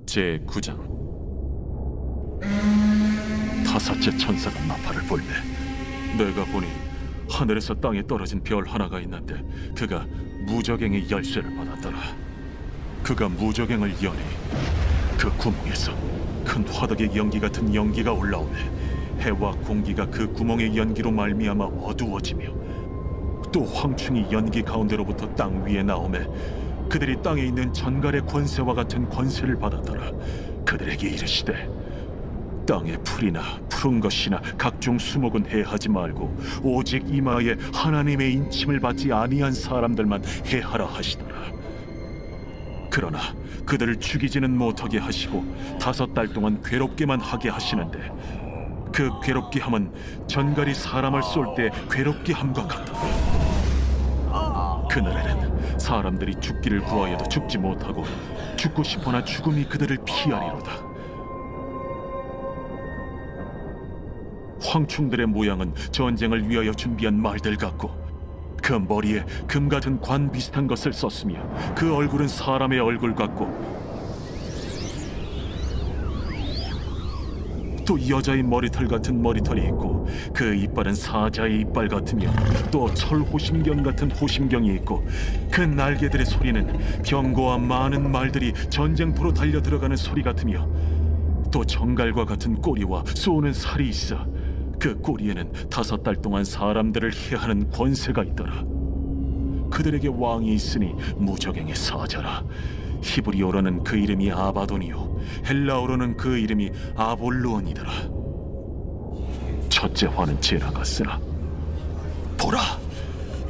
제9장. 다섯째 천사가 나팔을 불매 내가 보니 하늘에서 땅에 떨어진 별 하나가 있는데 그가 무저갱의 열쇠를 받았더라. 그가 무저갱을 여니 그 구멍에서 큰 화덕의 연기 같은 연기가 올라오매 해와 공기가 그 구멍의 연기로 말미암아 어두워지며 또 황충이 연기 가운데로부터 땅 위에 나오매 그들이 땅에 있는 전갈의 권세와 같은 권세를 받았더라. 그들에게 이르시되 땅의 풀이나 푸른 것이나 각종 수목은 해하지 말고 오직 이마에 하나님의 인침을 받지 아니한 사람들만 해하라 하시더라. 그러나 그들을 죽이지는 못하게 하시고 5달 동안 괴롭게만 하게 하시는데 그 괴롭게 함은 전갈이 사람을 쏠 때 괴롭게 함과 같더라. 그날에는 사람들이 죽기를 구하여도 죽지 못하고 죽고 싶으나 죽음이 그들을 피하리로다. 황충들의 모양은 전쟁을 위하여 준비한 말들 같고 그 머리에 금 같은 관 비슷한 것을 썼으며 그 얼굴은 사람의 얼굴 같고 또 여자의 머리털 같은 머리털이 있고 그 이빨은 사자의 이빨 같으며 또 철호심경 같은 호심경이 있고 그 날개들의 소리는 병거와 많은 말들이 전쟁터로 달려 들어가는 소리 같으며 또 정갈과 같은 꼬리와 쏘는 살이 있어 그 꼬리에는 5달 동안 사람들을 해하는 권세가 있더라. 그들에게 왕이 있으니 무저갱의 사자라. 히브리어로는 그 이름이 아바돈이요 헬라어로는 그 이름이 아볼루온이더라. 첫째 화는 지나갔으나 보라,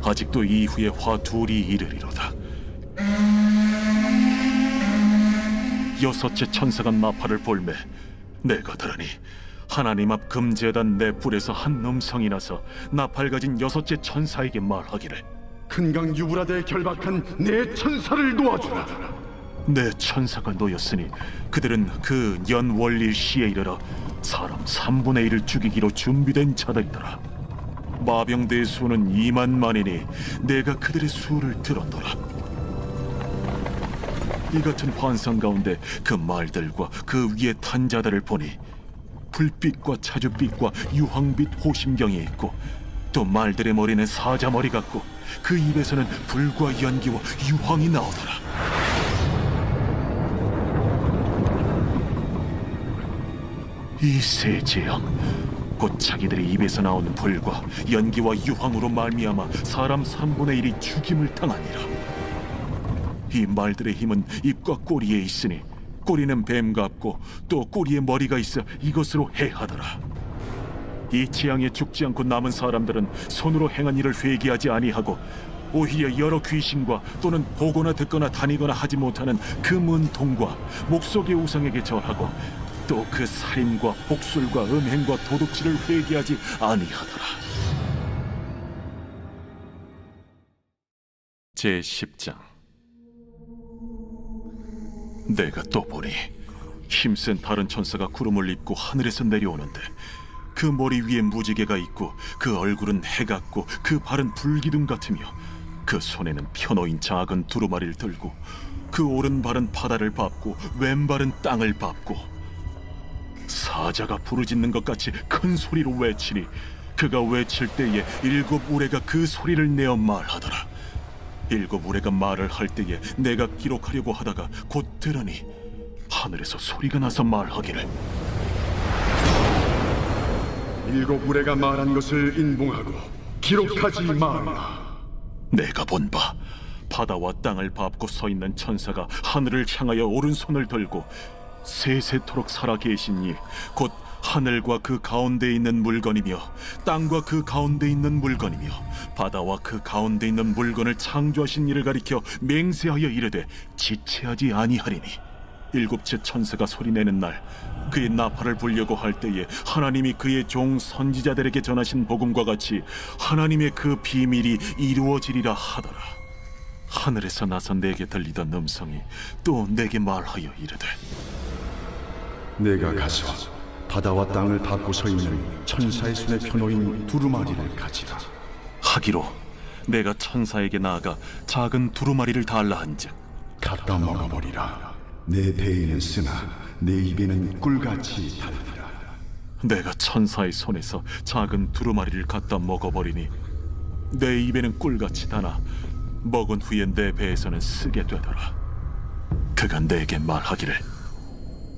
아직도 이후에 화 둘이 이르리로다. 여섯째 천사가 나팔을 불매 내가 들으니 하나님 앞 금제단 내 뿔에서 한 음성이 나서 나팔 가진 여섯째 천사에게 말하기를 큰강 유브라데에 결박한 내 천사를 놓아주라. 내 천사가 놓였으니 그들은 그 연월일 시에 이르러 사람 3분의 1을 죽이기로 준비된 자들이더라. 마병대의 수는 2만만이니 내가 그들의 수를 들었더라. 이 같은 환상 가운데 그 말들과 그 위에 탄 자들을 보니 불빛과 차주빛과 유황빛 호심경이 있고 또 말들의 머리는 사자 머리 같고 그 입에서는 불과 연기와 유황이 나오더라. 이 세 재앙 곧 자기들의 입에서 나오는 불과 연기와 유황으로 말미암아 사람 3분의 1이 죽임을 당하니라. 이 말들의 힘은 입과 꼬리에 있으니 꼬리는 뱀 같고 또 꼬리에 머리가 있어 이것으로 해하더라. 이 재앙에 죽지 않고 남은 사람들은 손으로 행한 일을 회개하지 아니하고 오히려 여러 귀신과 또는 보거나 듣거나 다니거나 하지 못하는 그 문통과 목석의 우상에게 절하고 또 그 살인과 복술과 음행과 도둑질을 회개하지 아니하더라. 제10장. 내가 또 보니 힘센 다른 천사가 구름을 입고 하늘에서 내려오는데 그 머리 위에 무지개가 있고 그 얼굴은 해 같고 그 발은 불기둥 같으며 그 손에는 펴놓인 작은 두루마리를 들고 그 오른발은 바다를 밟고 왼발은 땅을 밟고 사자가 부르짖는 것 같이 큰 소리로 외치니 그가 외칠 때에 7 우레가 그 소리를 내어 말하더라. 7 우레가 말을 할 때에 내가 기록하려고 하다가 곧 들으니 하늘에서 소리가 나서 말하기를 7 우레가 말한 것을 인봉하고 기록하지 말라. 내가 본 바 바다와 땅을 밟고 서 있는 천사가 하늘을 향하여 오른손을 들고 세세토록 살아계신 이 곧 하늘과 그 가운데 있는 물건이며 땅과 그 가운데 있는 물건이며 바다와 그 가운데 있는 물건을 창조하신 이를 가리켜 맹세하여 이르되 지체하지 아니하리니 7째 천사가 소리내는 날 그의 나팔을 불려고 할 때에 하나님이 그의 종 선지자들에게 전하신 복음과 같이 하나님의 그 비밀이 이루어지리라 하더라. 하늘에서 나서 내게 들리던 음성이 또 내게 말하여 이르되 내가 가서 바다와 땅을 밟고 서 있는 천사의 손에 펴놓인 두루마리를 가지라. 하기로 내가 천사에게 나아가 작은 두루마리를 달라 한즉 갖다 먹어버리라. 내 배에는 쓰나 내 입에는 꿀같이 달리라. 내가 천사의 손에서 작은 두루마리를 갖다 먹어버리니 내 입에는 꿀같이 다나 먹은 후에 내 배에서는 쓰게 되더라. 그가 내게 말하기를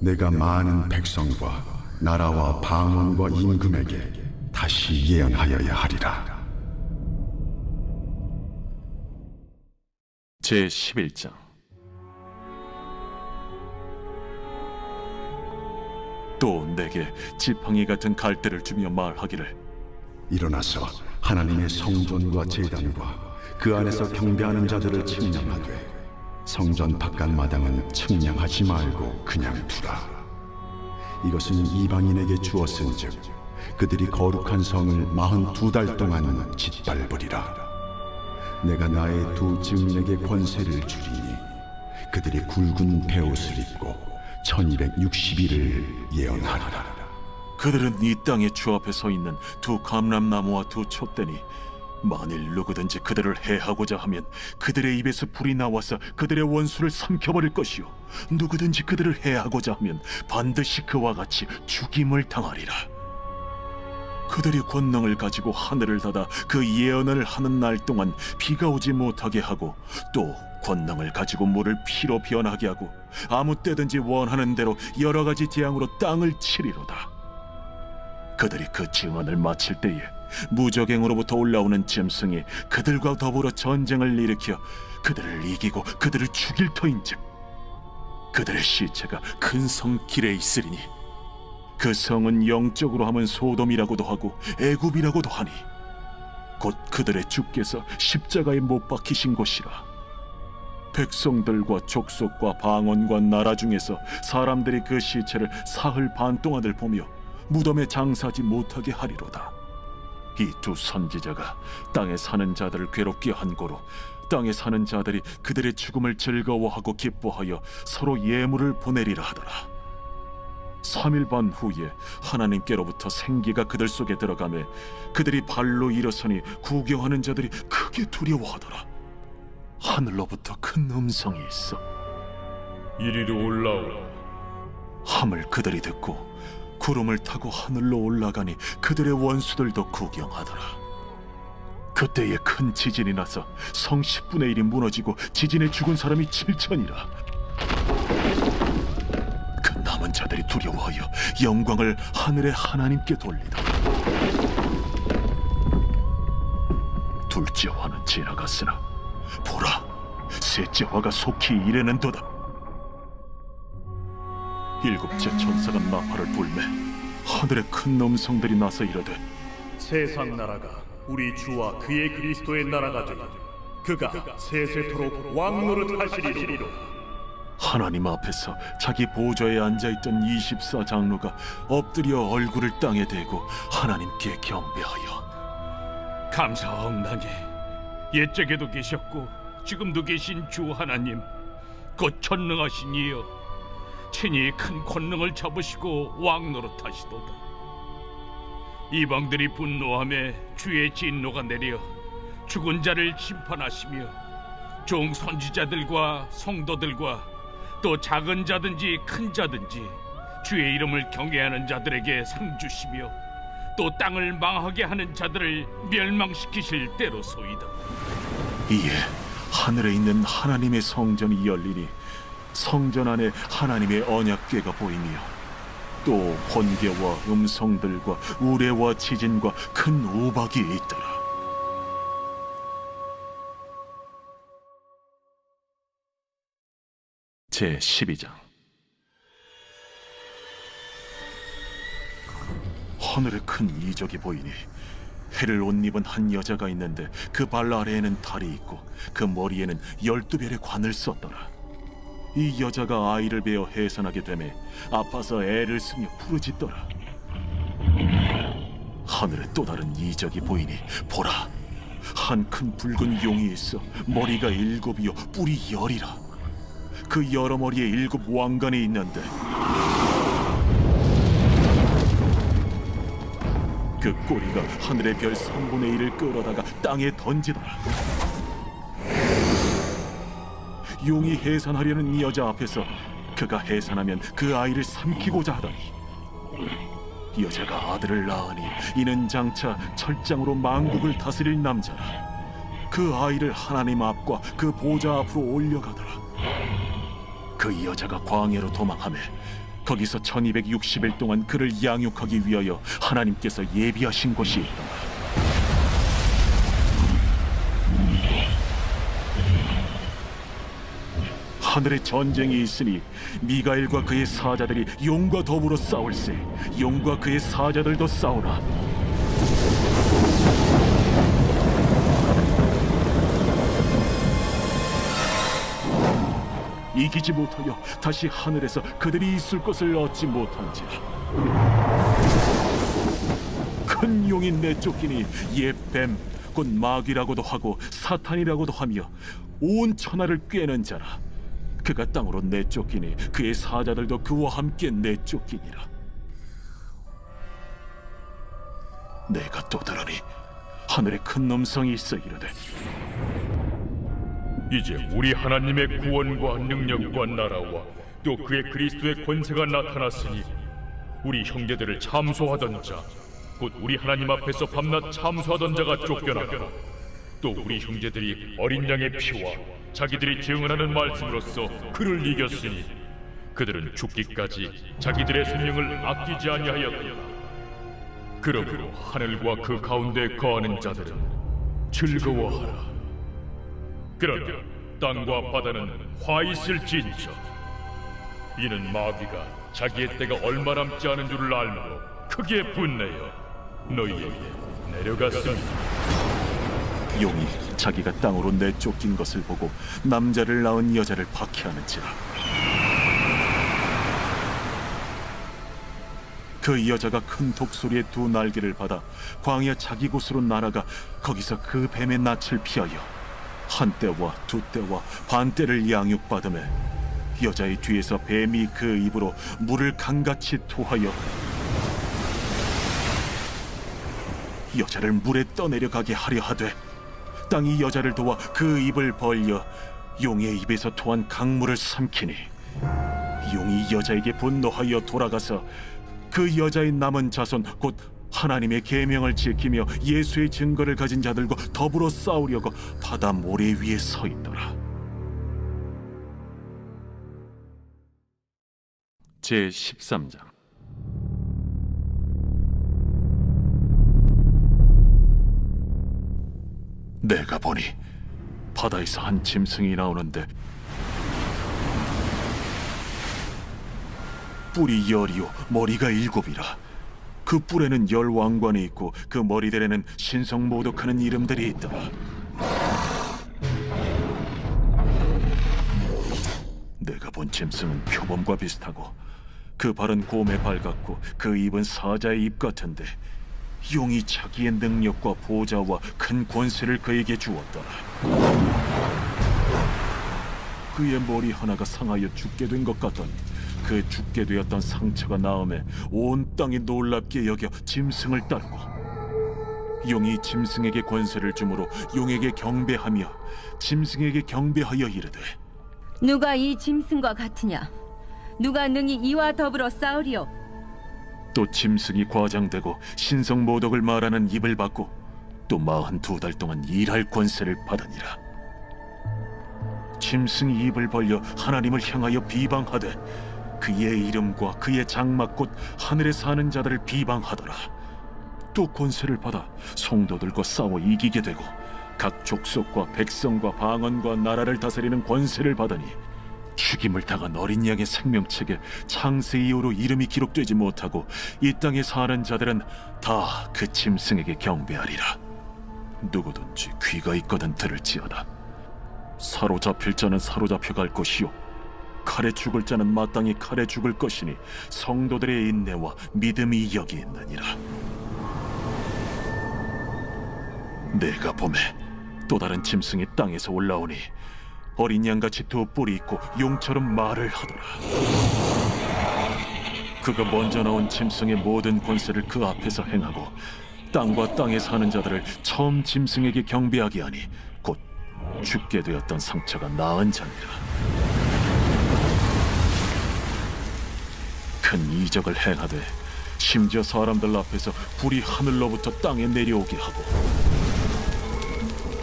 내가 많은 백성과 나라와 방언과 임금에게 다시 예언하여야 하리라. 제11장. 또 내게 지팡이 같은 갈대를 주며 말하기를 일어나서 하나님의 성전과 제단과 그 안에서 경배하는 자들을 측량하되 성전 바깥 마당은 측량하지 말고 그냥 두라. 이것은 이방인에게 주었은즉 그들이 거룩한 성을 42달 동안 짓밟으리라. 내가 나의 두 증인에게 권세를 주리니 그들이 굵은 베옷을 입고 1260일을 예언하리라. 그들은 이 땅의 주 앞에 서 있는 두 감람나무와 두 촛대니 만일 누구든지 그들을 해하고자 하면 그들의 입에서 불이 나와서 그들의 원수를 삼켜버릴 것이요 누구든지 그들을 해하고자 하면 반드시 그와 같이 죽임을 당하리라. 그들이 권능을 가지고 하늘을 닫아 그 예언을 하는 날 동안 비가 오지 못하게 하고 또 권능을 가지고 물을 피로 변하게 하고 아무 때든지 원하는 대로 여러 가지 재앙으로 땅을 치리로다. 그들이 그 증언을 마칠 때에 무저갱으로부터 올라오는 짐승이 그들과 더불어 전쟁을 일으켜 그들을 이기고 그들을 죽일 터인즉 그들의 시체가 큰 성 길에 있으리니 그 성은 영적으로 하면 소돔이라고도 하고 애굽이라고도 하니 곧 그들의 주께서 십자가에 못 박히신 곳이라. 백성들과 족속과 방언과 나라 중에서 사람들이 그 시체를 사흘 반 동안을 보며 무덤에 장사하지 못하게 하리로다. 이 두 선지자가 땅에 사는 자들을 괴롭게 한 고로 땅에 사는 자들이 그들의 죽음을 즐거워하고 기뻐하여 서로 예물을 보내리라 하더라. 3일 반 후에 하나님께로부터 생기가 그들 속에 들어가매 그들이 발로 일어서니 구경하는 자들이 크게 두려워하더라. 하늘로부터 큰 음성이 있어 이리로 올라오라. 함을 그들이 듣고 구름을 타고 하늘로 올라가니 그들의 원수들도 구경하더라. 그때에 큰 지진이 나서 성 10분의 1이 무너지고 지진에 죽은 사람이 7천이라. 그 남은 자들이 두려워하여 영광을 하늘의 하나님께 돌리더라. 둘째 화는 지나갔으나 보라, 셋째 화가 속히 이르는도다. 일곱째 천사가 나팔을 불매 하늘에 큰 음성들이 나서 이르되 세상 나라가 우리 주와 그의 그리스도의 나라가 되니 그가 세세토록 왕노릇 하시리로다. 하나님 앞에서 자기 보좌에 앉아있던 24장로가 엎드려 얼굴을 땅에 대고 하나님께 경배하여 감사하옵나니 옛적에도 계셨고 지금도 계신 주 하나님 곧 전능하신 이여 친히 큰 권능을 잡으시고 왕노릇하시도다. 이방들이 분노하며 주의 진노가 내려 죽은 자를 심판하시며 종 선지자들과 성도들과 또 작은 자든지 큰 자든지 주의 이름을 경외하는 자들에게 상 주시며 또 땅을 망하게 하는 자들을 멸망시키실 때로소이다. 이에 하늘에 있는 하나님의 성전이 열리니 성전 안에 하나님의 언약궤가 보이며 또 번개와 음성들과 우레와 지진과 큰 우박이 있더라. 제12장. 하늘에 큰 이적이 보이니 해를 옷 입은 한 여자가 있는데 그 발 아래에는 달이 있고 그 머리에는 12별의 관을 썼더라. 이 여자가 아이를 베어 해산하게 되매 아파서 애를 쓰며 부르짖더라. 하늘에 또 다른 이적이 보이니 보라, 한 큰 붉은 용이 있어 머리가 7이요 뿔이 10이라. 그 여러 머리에 7 왕관이 있는데 그 꼬리가 하늘의 별 3분의 1을 끌어다가 땅에 던지더라. 용이 해산하려는 이 여자 앞에서 그가 해산하면 그 아이를 삼키고자 하더니 여자가 아들을 낳으니 이는 장차 철장으로 만국을 다스릴 남자라. 그 아이를 하나님 앞과 그 보좌 앞으로 올려가더라. 그 여자가 광야로 도망하며 거기서 1260일 동안 그를 양육하기 위하여 하나님께서 예비하신 곳이 있더라. 하늘에 전쟁이 있으니 미가엘과 그의 사자들이 용과 더불어 싸울세. 용과 그의 사자들도 싸우나 이기지 못하여 다시 하늘에서 그들이 있을 것을 얻지 못한지라. 큰 용이 내쫓기니 옛 뱀 곧 마귀라고도 하고 사탄이라고도 하며 온 천하를 꿰는 자라. 그가 땅으로 내쫓기니 그의 사자들도 그와 함께 내쫓기니라. 내가 또 들으니 하늘에 큰 음성이 있어 이르되 이제 우리 하나님의 구원과 능력과 나라와 또 그의 그리스도의 권세가 나타났으니 우리 형제들을 참소하던 자, 곧 우리 하나님 앞에서 밤낮 참소하던 자가 쫓겨나고 또 우리 형제들이 어린 양의 피와 자기들이 증언하는 말씀으로써 그를 이겼으니 그들은 죽기까지 자기들의 생명을 아끼지 아니하였도다. 그러므로 하늘과 그 가운데 거하는 자들은 즐거워하라. 그러나 땅과 바다는 화 있을진저 이는 마귀가 자기의 때가 얼마 남지 않은 줄을 알므로 크게 분내어 너희에게 내려갔습니다. 용이 자기가 땅으로 내쫓긴 것을 보고 남자를 낳은 여자를 박해하는지라. 그 여자가 큰 독소리의 두 날개를 받아 광야 자기 곳으로 날아가 거기서 그 뱀의 낯을 피하여 한 때와 두 때와 반 때를 양육받으며 여자의 뒤에서 뱀이 그 입으로 물을 강같이 토하여 여자를 물에 떠내려가게 하려 하되 땅이 여자를 도와 그 입을 벌려 용의 입에서 토한 강물을 삼키니 용이 여자에게 분노하여 돌아가서 그 여자의 남은 자손 곧 하나님의 계명을 지키며 예수의 증거를 가진 자들과 더불어 싸우려고 바다 모래 위에 서 있더라. 제 13장. 내가 보니 바다에서 한 짐승이 나오는데 뿔이 10이요 머리가 7이라. 그 뿔에는 10 왕관이 있고 그 머리들에는 신성모독하는 이름들이 있더라. 내가 본 짐승은 표범과 비슷하고 그 발은 곰의 발 같고 그 입은 사자의 입 같은데 용이 자기의 능력과 보좌와 큰 권세를 그에게 주었더라. 그의 머리 하나가 상하여 죽게 된 것 같더니 그 죽게 되었던 상처가 나음에 온 땅이 놀랍게 여겨 짐승을 따르고 용이 짐승에게 권세를 주므로 용에게 경배하며 짐승에게 경배하여 이르되 누가 이 짐승과 같으냐? 누가 능히 이와 더불어 싸우리요? 또 짐승이 과장되고 신성모독을 말하는 입을 받고 또 42달 동안 일할 권세를 받으니라. 짐승이 입을 벌려 하나님을 향하여 비방하되 그의 이름과 그의 장막 곧 하늘에 사는 자들을 비방하더라. 또 권세를 받아 성도들과 싸워 이기게 되고 각 족속과 백성과 방언과 나라를 다스리는 권세를 받으니 죽임을 당한 어린 양의 생명책에 창세 이후로 이름이 기록되지 못하고 이 땅에 사는 자들은 다 그 짐승에게 경배하리라. 누구든지 귀가 있거든 들을지어다. 사로잡힐 자는 사로잡혀 갈 것이요 칼에 죽을 자는 마땅히 칼에 죽을 것이니 성도들의 인내와 믿음이 여기 있느니라. 내가 보매 또 다른 짐승이 땅에서 올라오니 어린 양같이 두 뿔이 있고 용처럼 말을 하더라. 그가 먼저 나온 짐승의 모든 권세를 그 앞에서 행하고 땅과 땅에 사는 자들을 처음 짐승에게 경배하게 하니 곧 죽게 되었던 상처가 나은 자니라. 큰 이적을 행하되 심지어 사람들 앞에서 불이 하늘로부터 땅에 내려오게 하고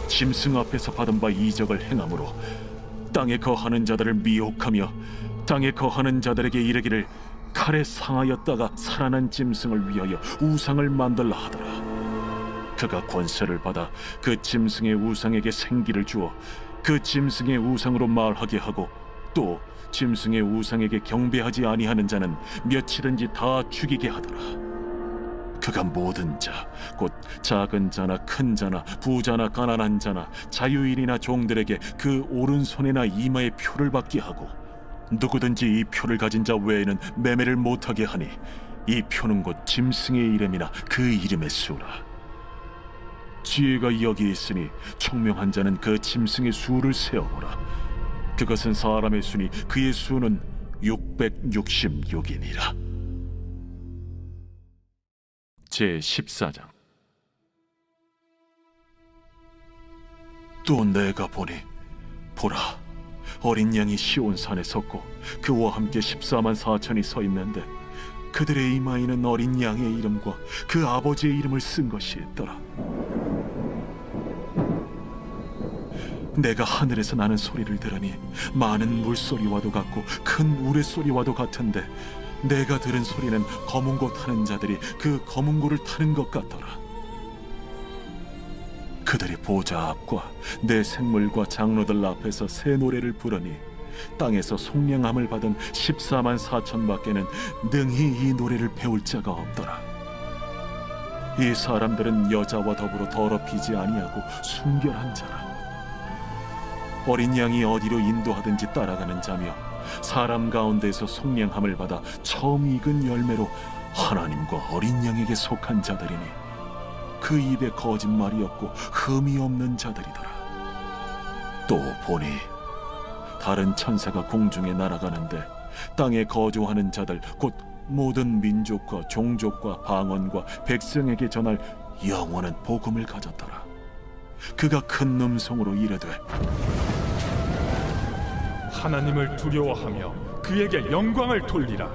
짐승 앞에서 받은 바 이적을 행함으로 땅에 거하는 자들을 미혹하며 땅에 거하는 자들에게 이르기를 칼에 상하였다가 살아난 짐승을 위하여 우상을 만들라 하더라. 그가 권세를 받아 그 짐승의 우상에게 생기를 주어 그 짐승의 우상으로 말하게 하고 또 짐승의 우상에게 경배하지 아니하는 자는 며칠든지 다 죽이게 하더라. 그가 모든 자, 곧 작은 자나 큰 자나 부자나 가난한 자나 자유인이나 종들에게 그 오른손이나 이마에 표를 받게 하고 누구든지 이 표를 가진 자 외에는 매매를 못하게 하니 이 표는 곧 짐승의 이름이나 그 이름의 수라. 지혜가 여기 있으니 총명한 자는 그 짐승의 수를 세어보라. 그것은 사람의 수니 그의 수는 666이니라. 제14장. 또 내가 보니 보라, 어린 양이 시온산에 섰고 그와 함께 14만 4천이 서 있는데 그들의 이마에는 어린 양의 이름과 그 아버지의 이름을 쓴 것이 있더라. 내가 하늘에서 나는 소리를 들으니 많은 물소리와도 같고 큰 우레소리와도 같은데 내가 들은 소리는 검은고 타는 자들이 그 검은고를 타는 것 같더라. 그들이 보좌 앞과 내 생물과 장로들 앞에서 새 노래를 부르니 땅에서 속량함을 받은 14만 4천 밖에는 능히 이 노래를 배울 자가 없더라. 이 사람들은 여자와 더불어 더럽히지 아니하고 순결한 자라. 어린 양이 어디로 인도하든지 따라가는 자며 사람 가운데서 속량함을 받아 처음 익은 열매로 하나님과 어린 양에게 속한 자들이니 그 입에 거짓말이 없고 흠이 없는 자들이더라. 또 보니 다른 천사가 공중에 날아가는데 땅에 거주하는 자들 곧 모든 민족과 종족과 방언과 백성에게 전할 영원한 복음을 가졌더라. 그가 큰 음성으로 이르되 하나님을 두려워하며 그에게 영광을 돌리라.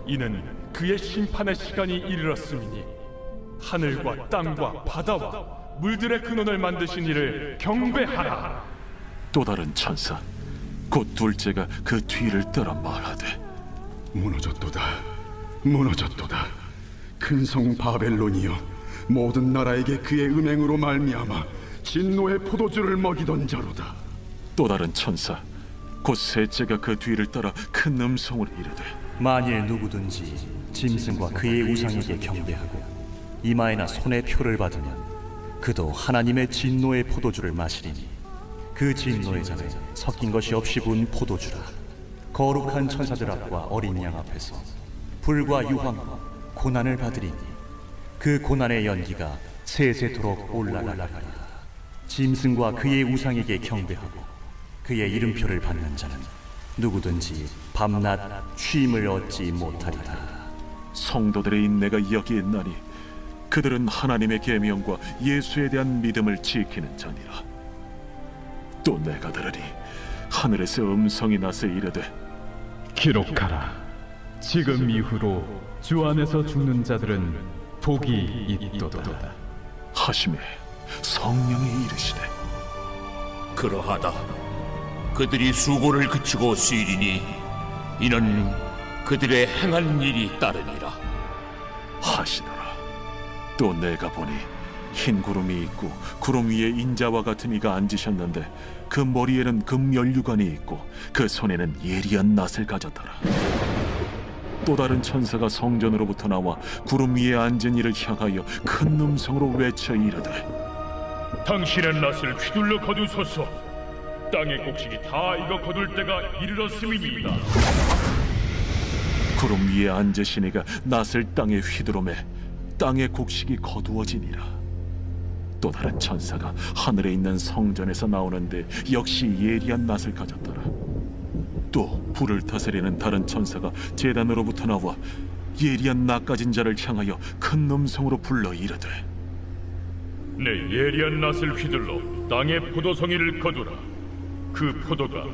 이는 그의 심판의 시간이 이르렀음이니 하늘과 땅과 바다와 물들의 근원을 만드신 이를 경배하라. 또 다른 천사 곧 둘째가 그 뒤를 따라 말하되 무너졌도다, 무너졌도다. 큰 성 바벨론이여, 모든 나라에게 그의 은행으로 말미암아 진노의 포도주를 먹이던 자로다. 또 다른 천사 곧 셋째가 그 뒤를 따라 큰 음성으로 이르되 만일 누구든지 짐승과 그의 우상에게 경배하고 이마에나 손에 표를 받으면 그도 하나님의 진노의 포도주를 마시리니 그 진노의 잔에 섞인 것이 없이 부은 포도주라. 거룩한 천사들 앞과 어린 양 앞에서 불과 유황과 고난을 받으리니 그 고난의 연기가 세세토록 올라가리라. 짐승과 그의 우상에게 경배하고 그의 이름표를 받는 자는 누구든지 밤낮 쉼을 얻지 못하리라. 성도들의 인내가 여기 있나니 그들은 하나님의 계명과 예수에 대한 믿음을 지키는 자니라. 또 내가 들으니 하늘에서 음성이 나서 이르되 기록하라. 지금 이후로 주 안에서 죽는 자들은 복이 있도다 하시매 성령이 이르시되 그러하다. 그들이 수고를 그치고 쉬리니 이는 그들의 행한 일이 따르니라 하시더라. 또 내가 보니 흰 구름이 있고 구름 위에 인자와 같은 이가 앉으셨는데 그 머리에는 금연류관이 있고 그 손에는 예리한 낫을 가졌더라. 또 다른 천사가 성전으로부터 나와 구름 위에 앉은 이를 향하여 큰 음성으로 외쳐 이르되 당신의 낫을 휘둘러 거두소서. 땅의 곡식이 다 익어 거둘 때가 이르렀음이니이다. 구름 위에 앉으신 이가 낫을 땅에 휘두르매 땅의 곡식이 거두어지니라. 또 다른 천사가 하늘에 있는 성전에서 나오는데 역시 예리한 낫을 가졌더라. 또 불을 다스리는 다른 천사가 제단으로부터 나와 예리한 낫 가진 자를 향하여 큰 음성으로 불러 이르되 내 예리한 낫을 휘둘러 땅의 포도송이를 거두라. 그 포도가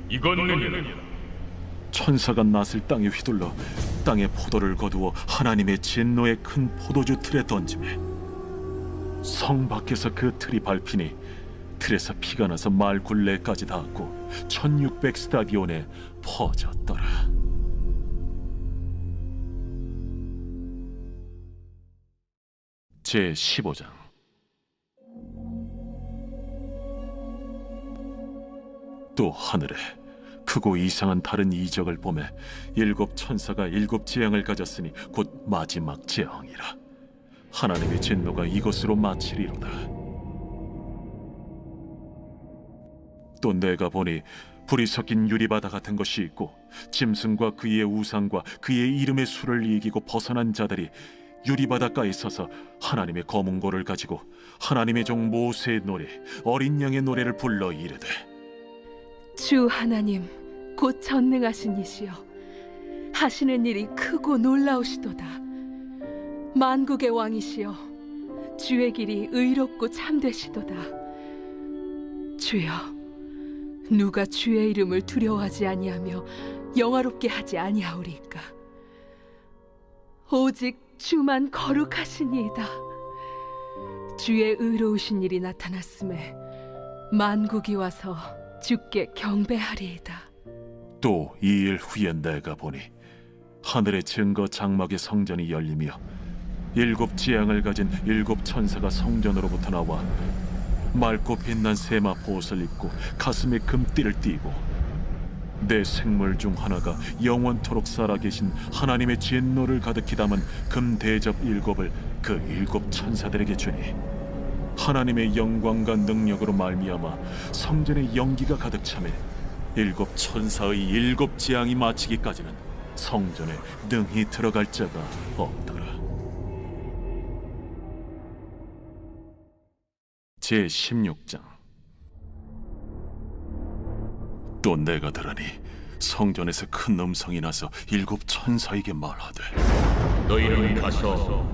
익었느니라. 천사가 낫을 땅에 휘둘러 땅에 포도를 거두어 하나님의 진노의 큰 포도주 틀에 던지매 성 밖에서 그 틀이 밟히니 틀에서 피가 나서 말 굴레까지 닿았고 1600 스타디온에 퍼졌더라. 제 15장. 또 하늘에 크고 이상한 다른 이적을 보매 일곱 천사가 일곱 재앙을 가졌으니 곧 마지막 재앙이라. 하나님의 진노가 이것으로 마치리로다. 또 내가 보니 불이 섞인 유리바다 같은 것이 있고 짐승과 그의 우상과 그의 이름의 수를 이기고 벗어난 자들이 유리바닷가에 서서 하나님의 검은고를 가지고 하나님의 종 모세의 노래 어린 양의 노래를 불러 이르되 주 하나님 곧 전능하신 이시여 하시는 일이 크고 놀라우시도다. 만국의 왕이시여 주의 길이 의롭고 참되시도다. 주여 누가 주의 이름을 두려워하지 아니하며 영화롭게 하지 아니하오리까. 오직 주만 거룩하시니이다. 주의 의로우신 일이 나타났음에 만국이 와서 주께 경배하리이다. 또 2일 후에 내가 보니 하늘의 증거 장막의 성전이 열리며 일곱 지향을 가진 일곱 천사가 성전으로부터 나와 맑고 빛난 세마 보옷을 입고 가슴에 금띠를 띠고 내 생물 중 하나가 영원토록 살아계신 하나님의 진노를 가득히 담은 금 대접 일곱을 그 일곱 천사들에게 주니 하나님의 영광과 능력으로 말미암아 성전의 연기가 가득 차매 일곱 천사의 일곱 재앙이 마치기까지는 성전에 능히 들어갈 자가 없더라. 제 16장. 또 내가 들으니 성전에서 큰 음성이 나서 일곱 천사에게 말하되 너희는 가서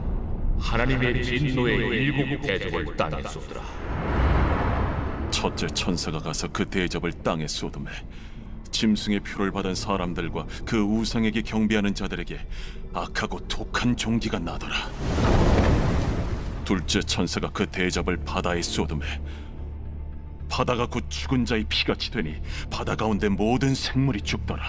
하나님의 진노의 일곱 대접을 땅에 쏟으라. 첫째 천사가 가서 그 대접을 땅에 쏟음에 짐승의 표를 받은 사람들과 그 우상에게 경배하는 자들에게 악하고 독한 종기가 나더라. 둘째 천사가 그 대접을 바다에 쏟음에 바다가 곧 죽은 자의 피같이 되니 바다 가운데 모든 생물이 죽더라.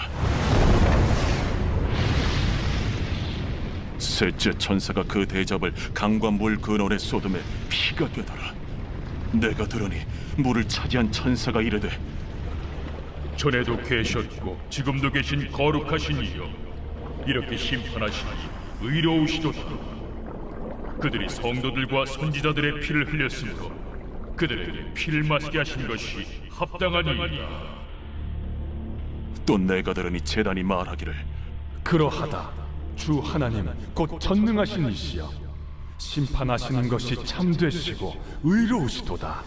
셋째 천사가 그 대접을 강과 물 근원에 쏟음에 피가 되더라. 내가 들으니 물을 차지한 천사가 이르되 전에도 계셨고 지금도 계신 거룩하신 이여 이렇게 심판하시니 의로우시도다. 그들이 성도들과 선지자들의 피를 흘렸으므로 그들에게 피를 마시게 하신 것이 합당하니이다. 또 내가 들으니 제단이 말하기를 그러하다. 주 하나님 곧 전능하신 이시여 심판하시는 것이 참되시고 의로우시도다.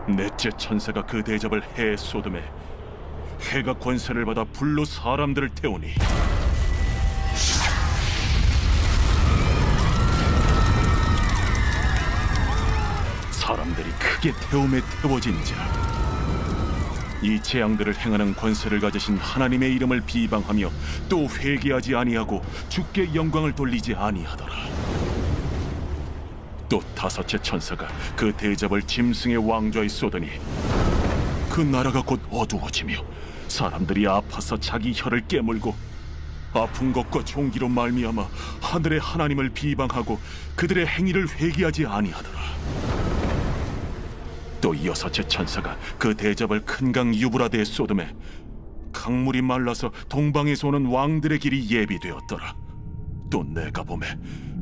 넷째 천사가 그 대접을 해에 쏟음에 해가 권세를 받아 불로 사람들을 태우니 사람들이 크게 태움에 태워진지라. 이 재앙들을 행하는 권세를 가지신 하나님의 이름을 비방하며 또 회개하지 아니하고 주께 영광을 돌리지 아니하더라. 또 다섯째 천사가 그 대접을 짐승의 왕좌에 쏟으니 그 나라가 곧 어두워지며 사람들이 아파서 자기 혀를 깨물고 아픈 것과 종기로 말미암아 하늘의 하나님을 비방하고 그들의 행위를 회개하지 아니하더라. 또 여섯째 천사가 그 대접을 큰 강 유브라데에 쏟음에 강물이 말라서 동방에서 오는 왕들의 길이 예비되었더라. 또 내가 보매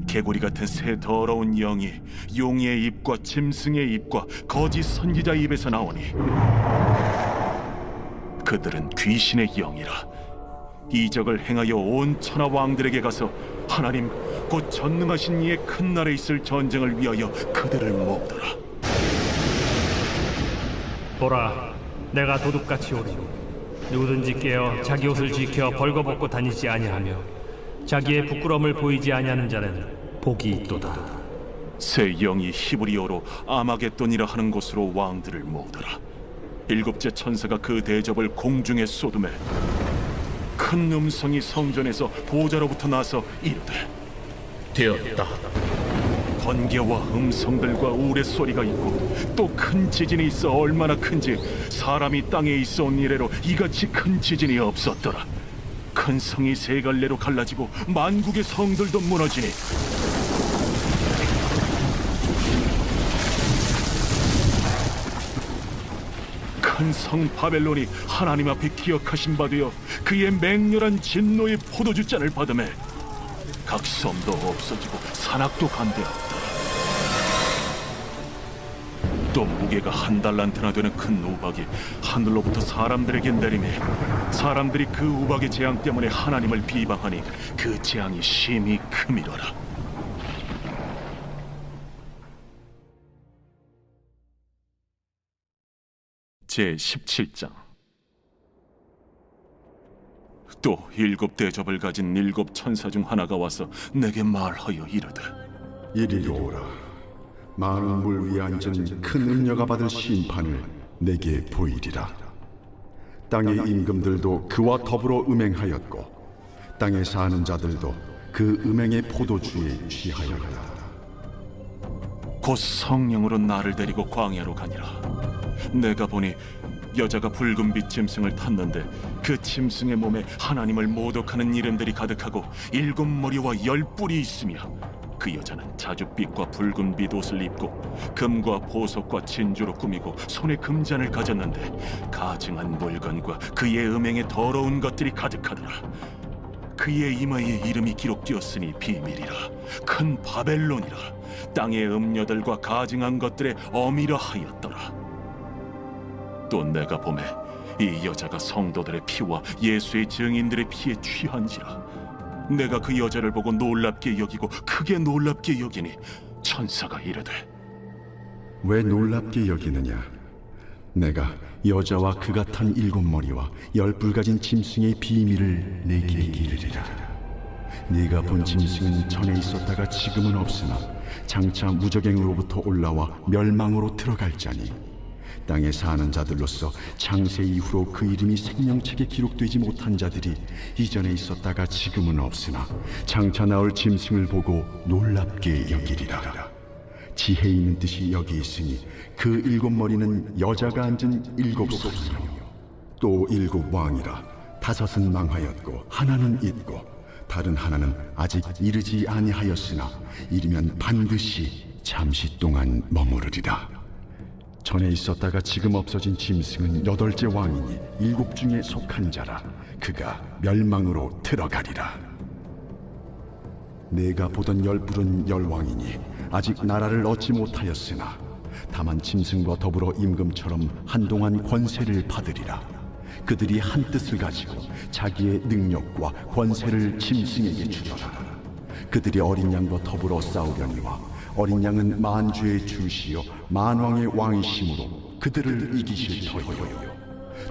개구리 같은 새 더러운 영이 용의 입과 짐승의 입과 거짓 선지자의 입에서 나오니 그들은 귀신의 영이라. 이적을 행하여 온 천하 왕들에게 가서 하나님 곧 전능하신 이의 큰 날에 있을 전쟁을 위하여 그들을 모으더라. 보라, 내가 도둑같이 오리니 누구든지 깨어 자기 옷을 지켜 벌거벗고 다니지 아니하며 자기의 부끄러움을 보이지 아니하는 자는 복이 있도다. 새 영이 히브리어로 아마겟돈이라 하는 곳으로 왕들을 모으더라. 일곱째 천사가 그 대접을 공중에 쏟음에 큰 음성이 성전에서 보좌로부터 나서 이르되 되었다. 번개와 음성들과 우레소리가 있고 또 큰 지진이 있어 얼마나 큰지 사람이 땅에 있어 온 이래로 이같이 큰 지진이 없었더라. 큰 성이 세 갈래로 갈라지고 만국의 성들도 무너지니 큰 성 바벨론이 하나님 앞에 기억하신 바 되어 그의 맹렬한 진노의 포도주 잔을 받음에 각 섬도 없어지고 산악도 간대하였다. 또 무게가 1달란트나 되는 큰 우박이 하늘로부터 사람들에게 내리매 사람들이 그 우박의 재앙 때문에 하나님을 비방하니 그 재앙이 심히 크미러라. 제17장. 또 7 대접을 가진 7 천사 중 하나가 와서 내게 말하여 이르되 이리로 오라. 많은 물 위에 앉은 큰 음녀가 받을 심판을 내게 보이리라. 땅의 임금들도 그와 더불어 음행하였고 땅에 사는 자들도 그 음행의 포도주에 취하였다. 곧 성령으로 나를 데리고 광야로 가니라. 내가 보니 여자가 붉은빛 짐승을 탔는데 그 짐승의 몸에 하나님을 모독하는 이름들이 가득하고 7 머리와 10 뿔이 있으며 그 여자는 자줏빛과 붉은빛 옷을 입고 금과 보석과 진주로 꾸미고 손에 금잔을 가졌는데 가증한 물건과 그의 음행에 더러운 것들이 가득하더라. 그의 이마에 이름이 기록되었으니 비밀이라. 큰 바벨론이라. 땅의 음녀들과 가증한 것들의 어미라 하였더라. 또 내가 보매 이 여자가 성도들의 피와 예수의 증인들의 피에 취한지라. 내가 그 여자를 보고 놀랍게 여기고 크게 놀랍게 여기니 천사가 이르되 왜 놀랍게 여기느냐? 내가 여자와 그가 탄 7 머리와 10 뿔 가진 짐승의 비밀을 내게 이르리라. 네가 본 짐승은 전에 있었다가 지금은 없으나 장차 무적행으로부터 올라와 멸망으로 들어갈 자니 땅에 사는 자들로서 창세 이후로 그 이름이 생명책에 기록되지 못한 자들이 이전에 있었다가 지금은 없으나 장차 나올 짐승을 보고 놀랍게 여기리라. 지혜 있는 뜻이 여기 있으니 그 7 머리는 여자가 앉은 7 소이요 또 7 왕이라. 5은 망하였고 하나는 있고 다른 하나는 아직 이르지 아니하였으나 이르면 반드시 잠시 동안 머무르리라. 전에 있었다가 지금 없어진 짐승은 8째 왕이니 7 중에 속한 자라. 그가 멸망으로 들어가리라. 내가 보던 10 뿔은 10 왕이니 아직 나라를 얻지 못하였으나 다만 짐승과 더불어 임금처럼 한동안 권세를 받으리라. 그들이 한 뜻을 가지고 자기의 능력과 권세를 짐승에게 주더라. 그들이 어린 양과 더불어 싸우려니와 어린 양은 만주의 주시요 만왕의 왕이심으로 그들을 이기실 터이요.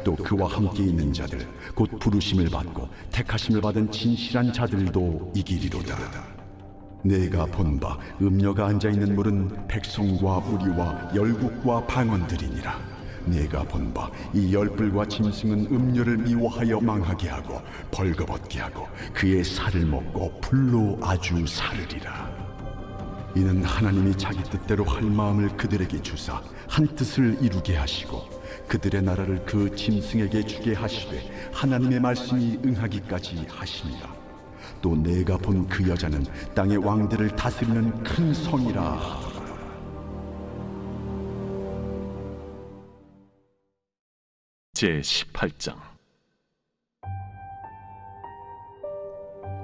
또 그와 함께 있는 자들 곧 부르심을 받고 택하심을 받은 진실한 자들도 이기리로다. 내가 본 바 음녀가 앉아있는 물은 백성과 무리와 열국과 방언들이니라. 내가 본 바 이 10 뿔과 짐승은 음녀를 미워하여 망하게 하고 벌거벗게 하고 그의 살을 먹고 불로 아주 사르리라. 이는 하나님이 자기 뜻대로 할 마음을 그들에게 주사 한 뜻을 이루게 하시고 그들의 나라를 그 짐승에게 주게 하시되 하나님의 말씀이 응하기까지 하시니라. 또 내가 본 그 여자는 땅의 왕들을 다스리는 큰 성이라 하더라. 제18장.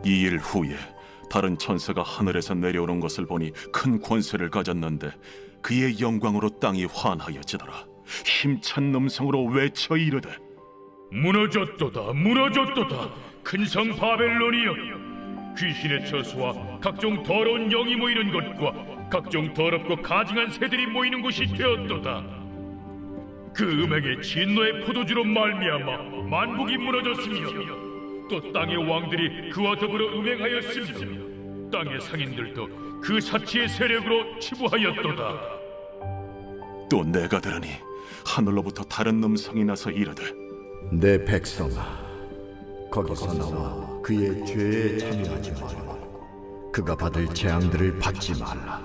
2일 후에 다른 천사가 하늘에서 내려오는 것을 보니 큰 권세를 가졌는데 그의 영광으로 땅이 환하여지더라. 힘찬 음성으로 외쳐 이르되 무너졌도다 무너졌도다 큰 성 바벨론이여 귀신의 처소와 각종 더러운 영이 모이는 곳과 각종 더럽고 가증한 새들이 모이는 곳이 되었도다. 그 음행의 진노의 포도주로 말미암아 만국이 무너졌으며 또 땅의 왕들이 그와 더불어 음행하였으며 땅의 상인들도 그 사치의 세력으로 치부하였도다. 또 내가 들으니 하늘로부터 다른 음성이 나서 이르되 내 백성아, 거기서 나와 그의 죄에 참여하지 말고 그가 받을 재앙들을 받지 말라.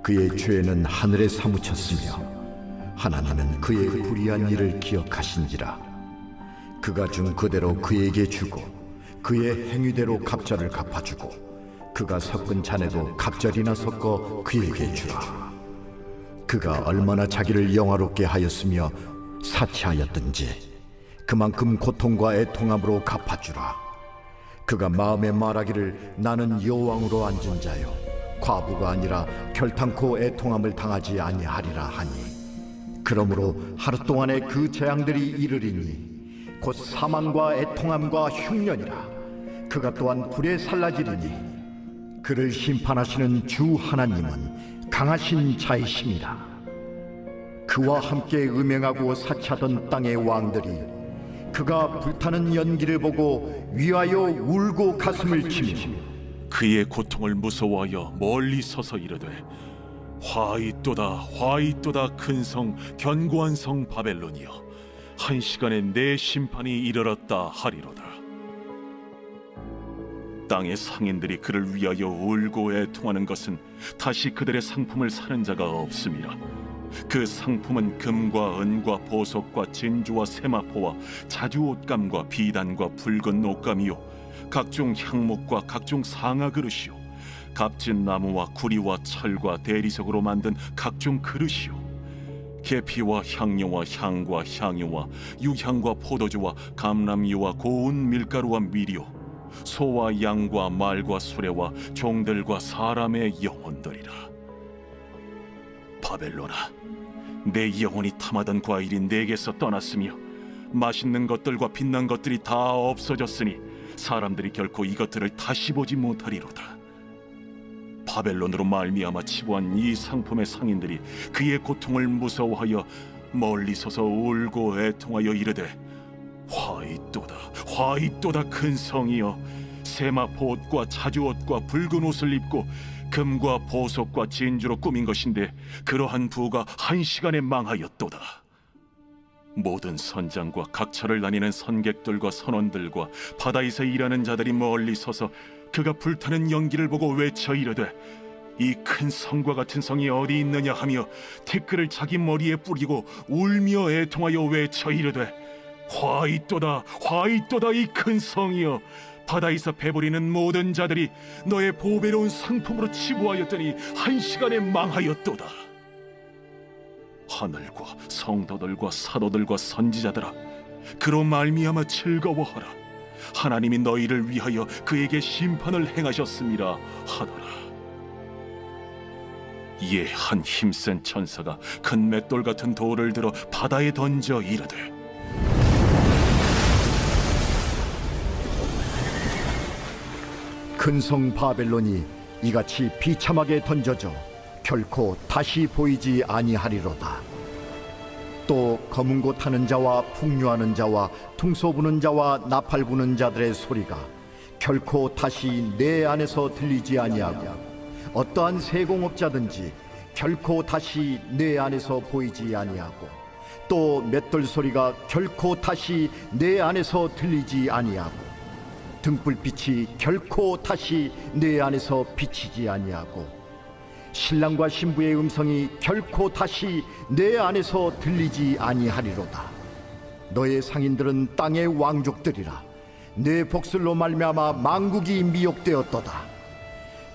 그의 죄는 하늘에 사무쳤으며 하나님은 그의 불의한 일을 기억하신지라. 그가 준 그대로 그에게 주고 그의 행위대로 갑절을 갚아주고 그가 섞은 잔에도 갑절이나 섞어 그에게 주라. 그가 얼마나 자기를 영화롭게 하였으며 사치하였든지 그만큼 고통과 애통함으로 갚아주라. 그가 마음에 말하기를 나는 여왕으로 앉은 자요 과부가 아니라 결탄코 애통함을 당하지 아니하리라 하니 그러므로 하루 동안에 그 재앙들이 이르리니 곧 사망과 애통함과 흉년이라. 그가 또한 불에 살라지리니 그를 심판하시는 주 하나님은 강하신 자이심이라. 그와 함께 음행하고 사치하던 땅의 왕들이 그가 불타는 연기를 보고 위하여 울고 가슴을 치며 그의 고통을 무서워하여 멀리 서서 이르되 화이또다 화이또다 큰 성 견고한 성 바벨론이여 한 시간에 내 심판이 이르렀다 하리로다. 땅의 상인들이 그를 위하여 울고 애통하는 것은 다시 그들의 상품을 사는 자가 없음이라. 그 상품은 금과 은과 보석과 진주와 세마포와 자주 옷감과 비단과 붉은 옷감이요 각종 향목과 각종 상아 그릇이요 값진 나무와 구리와 철과 대리석으로 만든 각종 그릇이요 계피와 향료와 향과 향유와 유향과 포도주와 감람유와 고운 밀가루와 밀이요 소와 양과 말과 수레와 종들과 사람의 영혼들이라. 바벨론아, 내 영혼이 탐하던 과일이 내게서 떠났으며 맛있는 것들과 빛난 것들이 다 없어졌으니 사람들이 결코 이것들을 다시 보지 못하리로다. 바벨론으로 말미암아 치부한 이 상품의 상인들이 그의 고통을 무서워하여 멀리 서서 울고 애통하여 이르되 화이또다 화이또다 큰 성이여 세마포 옷과 자주 옷과 붉은 옷을 입고 금과 보석과 진주로 꾸민 것인데 그러한 부가 한 시간에 망하였도다. 모든 선장과 각처를 다니는 선객들과 선원들과 바다에서 일하는 자들이 멀리 서서 그가 불타는 연기를 보고 외쳐 이르되 이 큰 성과 같은 성이 어디 있느냐 하며 티끌을 자기 머리에 뿌리고 울며 애통하여 외쳐 이르되 화이또다 화이또다 이 큰 성이여 바다에서 배부리는 모든 자들이 너의 보배로운 상품으로 치부하였더니 한 시간에 망하였도다. 하늘과 성도들과 사도들과 선지자들아 그로 말미암아 즐거워하라. 하나님이 너희를 위하여 그에게 심판을 행하셨음이라 하더라. 이에 한 힘센 천사가 큰 맷돌 같은 돌을 들어 바다에 던져 이르되 큰 성 바벨론이 이같이 비참하게 던져져 결코 다시 보이지 아니하리로다. 또 검은 고 타는 자와 풍류하는 자와 퉁소 부는 자와 나팔 부는 자들의 소리가 결코 다시 내 안에서 들리지 아니하고 어떠한 세공업자든지 결코 다시 내 안에서 보이지 아니하고 또 맷돌 소리가 결코 다시 내 안에서 들리지 아니하고 등불빛이 결코 다시 내 안에서 비치지 아니하고 신랑과 신부의 음성이 결코 다시 내 안에서 들리지 아니하리로다. 너의 상인들은 땅의 왕족들이라. 내 복술로 말미암아 만국이 미혹되었도다.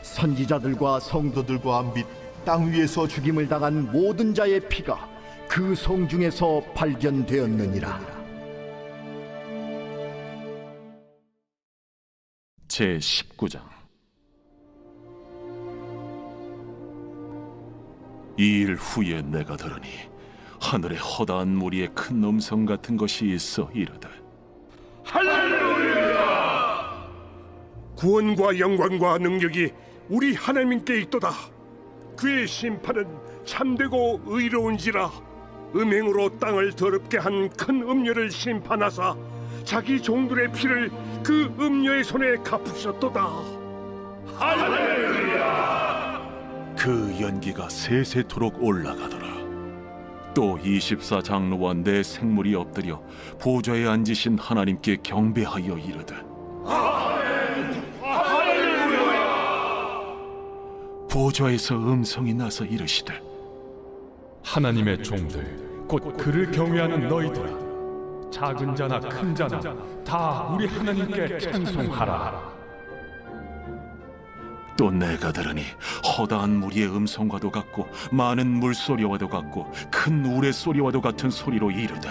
선지자들과 성도들과 및 땅 위에서 죽임을 당한 모든 자의 피가 그 성 중에서 발견되었느니라. 제19장. 이 일 후에 내가 들으니 하늘에 허다한 무리의 큰 음성 같은 것이 있어 이르되 할렐루야! 구원과 영광과 능력이 우리 하나님께 있도다. 그의 심판은 참되고 의로운지라. 음행으로 땅을 더럽게 한 큰 음녀를 심판하사 자기 종들의 피를 그 음녀의 손에 갚으셨도다. 할렐루야! 그 연기가 세세토록 올라가더라. 또 24장로와 내 생물이 엎드려 보좌에 앉으신 하나님께 경배하여 이르되 보좌에서 음성이 나서 이르시되 하나님의 종들 곧 그를 경외하는 너희들아, 작은 자나 큰 자나 다 우리 하나님께 찬송하라. 또 내가 들으니 허다한 무리의 음성과도 같고 많은 물소리와도 같고 큰 우레소리와도 같은 소리로 이르되